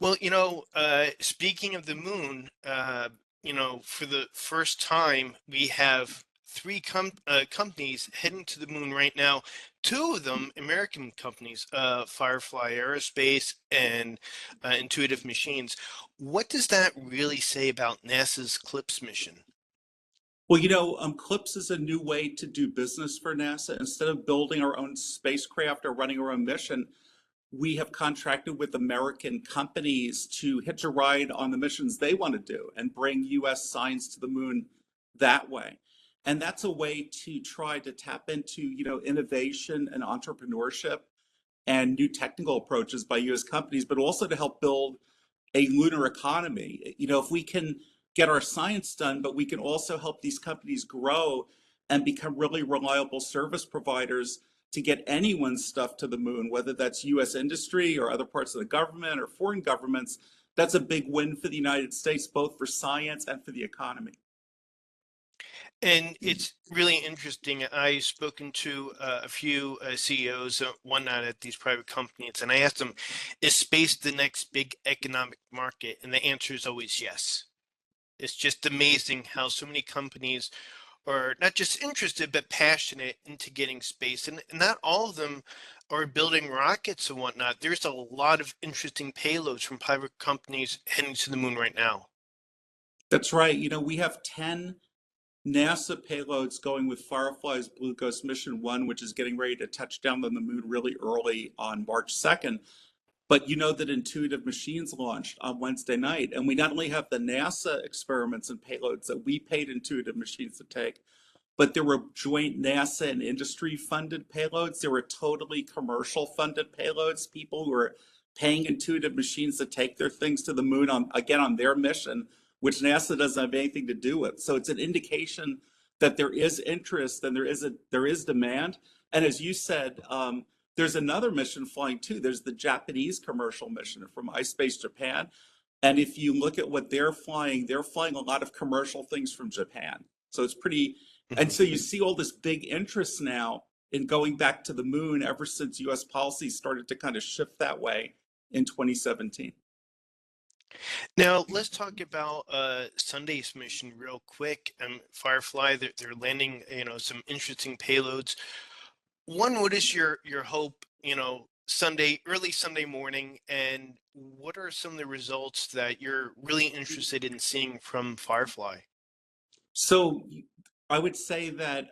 Well, speaking of the moon, for the first time, we have three companies heading to the moon right now. Two of them American companies, Firefly Aerospace and Intuitive Machines. What does that really say about NASA's CLIPS mission? Well, CLIPS is a new way to do business for NASA. Instead of building our own spacecraft or running our own mission, we have contracted with American companies to hitch a ride on the missions they want to do and bring US science to the moon that way. And that's a way to try to tap into, innovation and entrepreneurship and new technical approaches by US companies, but also to help build a lunar economy. If we can get our science done, but we can also help these companies grow and become really reliable service providers to get anyone's stuff to the moon, whether that's US industry or other parts of the government or foreign governments, that's a big win for the United States, both for science and for the economy. And it's really interesting. I've spoken to a few CEOs, whatnot, at these private companies, and I asked them, is space the next big economic market? And the answer is always yes. It's just amazing how so many companies are not just interested, but passionate into getting space. And not all of them are building rockets and whatnot. There's a lot of interesting payloads from private companies heading to the moon right now. That's right. We have 10 NASA payloads going with Firefly's Blue Ghost Mission 1, which is getting ready to touch down on the moon really early on March 2nd. But you know that Intuitive Machines launched on Wednesday night. And we not only have the NASA experiments and payloads that we paid Intuitive Machines to take, but there were joint NASA and industry funded payloads. There were totally commercial funded payloads, people who are paying Intuitive Machines to take their things to the moon on their mission, which NASA doesn't have anything to do with. So it's an indication that there is interest and there is demand. And as you said, there's another mission flying too. There's the Japanese commercial mission from iSpace Japan. And if you look at what they're flying a lot of commercial things from Japan. So it's pretty, and so you see all this big interest now in going back to the moon ever since US policy started to kind of shift that way in 2017. Now let's talk about Sunday's mission real quick. Firefly, they're landing, some interesting payloads. One, what is your hope, early Sunday morning, and what are some of the results that you're really interested in seeing from Firefly? So I would say that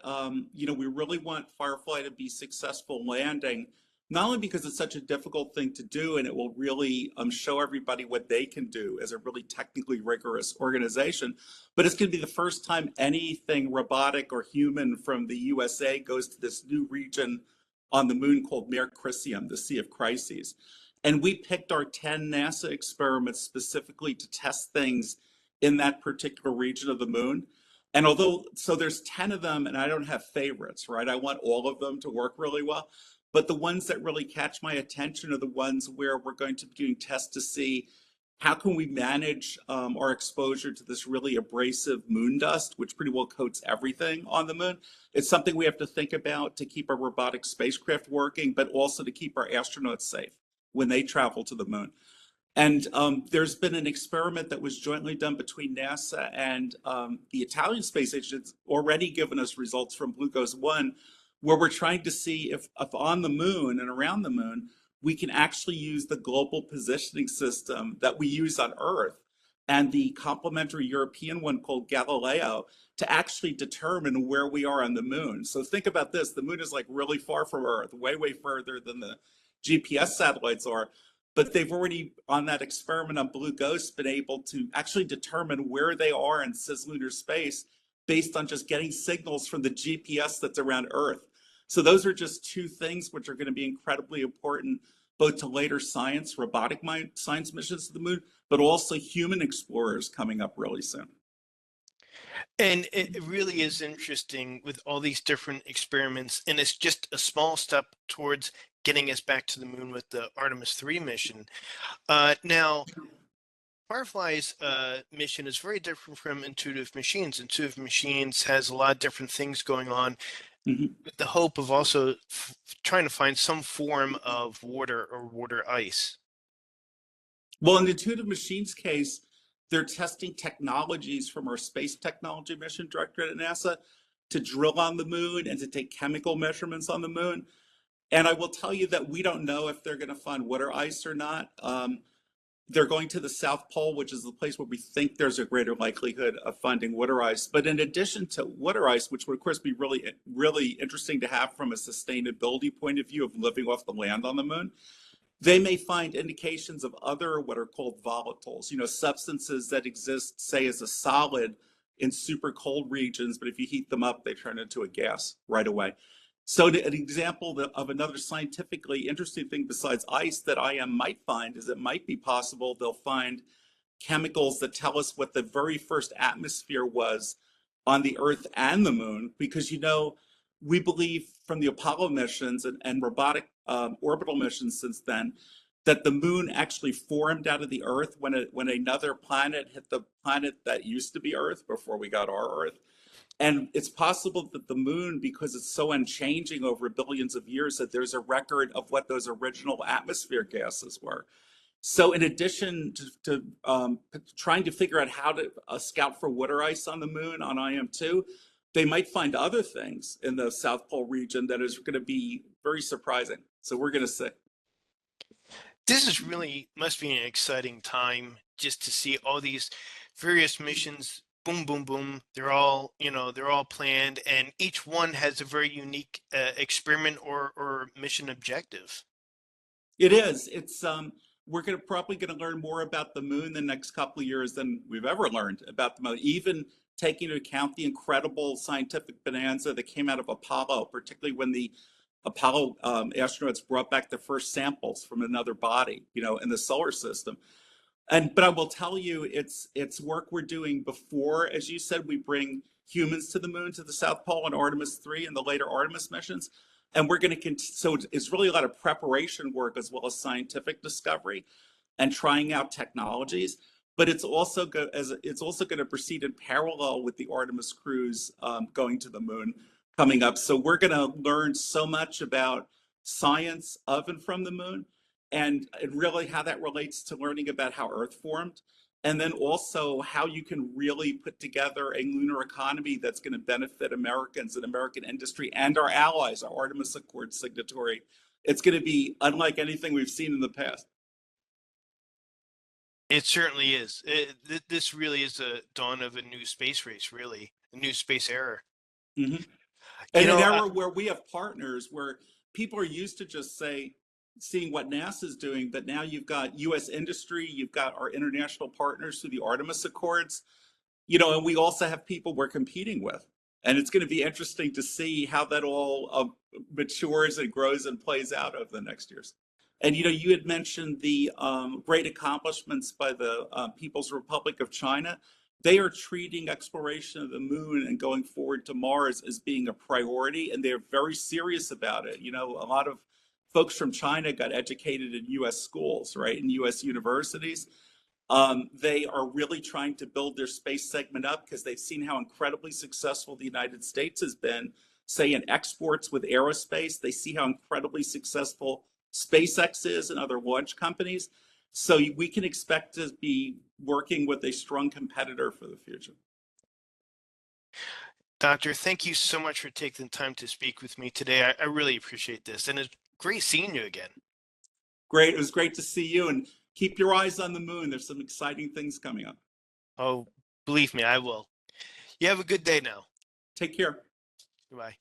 we really want Firefly to be successful landing, not only because it's such a difficult thing to do and it will really show everybody what they can do as a really technically rigorous organization, but it's going to be the first time anything robotic or human from the USA goes to this new region on the moon called Mare Crisium, the Sea of Crises. And we picked our 10 NASA experiments specifically to test things in that particular region of the moon. And so there's 10 of them, and I don't have favorites, right? I want all of them to work really well. But the ones that really catch my attention are the ones where we're going to be doing tests to see how can we manage our exposure to this really abrasive moon dust, which pretty well coats everything on the moon. It's something we have to think about to keep our robotic spacecraft working, but also to keep our astronauts safe when they travel to the moon. And there's been an experiment that was jointly done between NASA and the Italian space agency that's already given us results from Blue Ghost 1, where we're trying to see if on the moon and around the moon, we can actually use the global positioning system that we use on Earth and the complementary European one called Galileo to actually determine where we are on the moon. So think about this, the moon is like really far from Earth, way, way further than the GPS satellites are. But they've already, on that experiment on Blue Ghost, been able to actually determine where they are in cislunar space based on just getting signals from the GPS that's around Earth. So those are just two things which are going to be incredibly important, both to later robotic science missions to the moon, but also human explorers coming up really soon. And it really is interesting with all these different experiments, and it's just a small step towards getting us back to the moon with the Artemis 3 mission. Now, Firefly's mission is very different from Intuitive Machines. Intuitive Machines has a lot of different things going on Mhm. with the hope of also trying to find some form of water or water ice. Well, in the Intuitive Machines case, they're testing technologies from our Space Technology Mission Directorate at NASA to drill on the moon and to take chemical measurements on the moon. And I will tell you that we don't know if they're going to find water ice or not. They're going to the South Pole, which is the place where we think there's a greater likelihood of finding water ice. But in addition to water ice, which would of course be really, really interesting to have from a sustainability point of view of living off the land on the moon, they may find indications of other what are called volatiles, substances that exist, say, as a solid in super cold regions, but if you heat them up, they turn into a gas right away. So an example of another scientifically interesting thing besides ice that IM might find is it might be possible they'll find chemicals that tell us what the very first atmosphere was on the Earth and the moon, because we believe from the Apollo missions and robotic orbital missions since then that the moon actually formed out of the Earth when another planet hit the planet that used to be Earth before we got our Earth. And it's possible that the moon, because it's so unchanging over billions of years, that there's a record of what those original atmosphere gases were. So, in addition to trying to figure out how to scout for water ice on the moon on IM2, they might find other things in the South Pole region that is going to be very surprising. So, we're going to see. This is really must be an exciting time just to see all these various missions. Boom, boom, boom. They're all planned, and each one has a very unique experiment or mission objective. It is. It's we're probably going to learn more about the moon the next couple of years than we've ever learned about the moon. Even taking into account the incredible scientific bonanza that came out of Apollo, particularly when the Apollo astronauts brought back the first samples from another body, in the solar system. But I will tell you, it's work we're doing before, as you said, we bring humans to the moon, to the South Pole in Artemis 3 and the later Artemis missions. And we're going to so it's really a lot of preparation work as well as scientific discovery and trying out technologies. But it's also it's also going to proceed in parallel with the Artemis cruise going to the moon coming up. So we're going to learn so much about science of and from the moon, and really how that relates to learning about how Earth formed, and then also how you can really put together a lunar economy that's going to benefit Americans and American industry and our allies, our Artemis Accord signatory. It's going to be unlike anything we've seen in the past. It certainly is. This really is a dawn of a new space race, really, a new space era. Mm-hmm. You And an know, era where we have partners where people are used to just seeing what NASA's doing, but now you've got U.S. industry, you've got our international partners through the Artemis Accords, and we also have people we're competing with. And it's going to be interesting to see how that all matures and grows and plays out over the next years. And you had mentioned the great accomplishments by the People's Republic of China. They are treating exploration of the moon and going forward to Mars as being a priority, and they're very serious about it. A lot of folks from China got educated in U.S. schools, right, in U.S. universities. They are really trying to build their space segment up because they've seen how incredibly successful the United States has been, say, in exports with aerospace. They see how incredibly successful SpaceX is and other launch companies. So we can expect to be working with a strong competitor for the future. Doctor, thank you so much for taking the time to speak with me today. I really appreciate this, and it's great seeing you again. Great. It was great to see you, and keep your eyes on the moon. There's some exciting things coming up. Oh, believe me, I will. You have a good day now. Take care. Goodbye.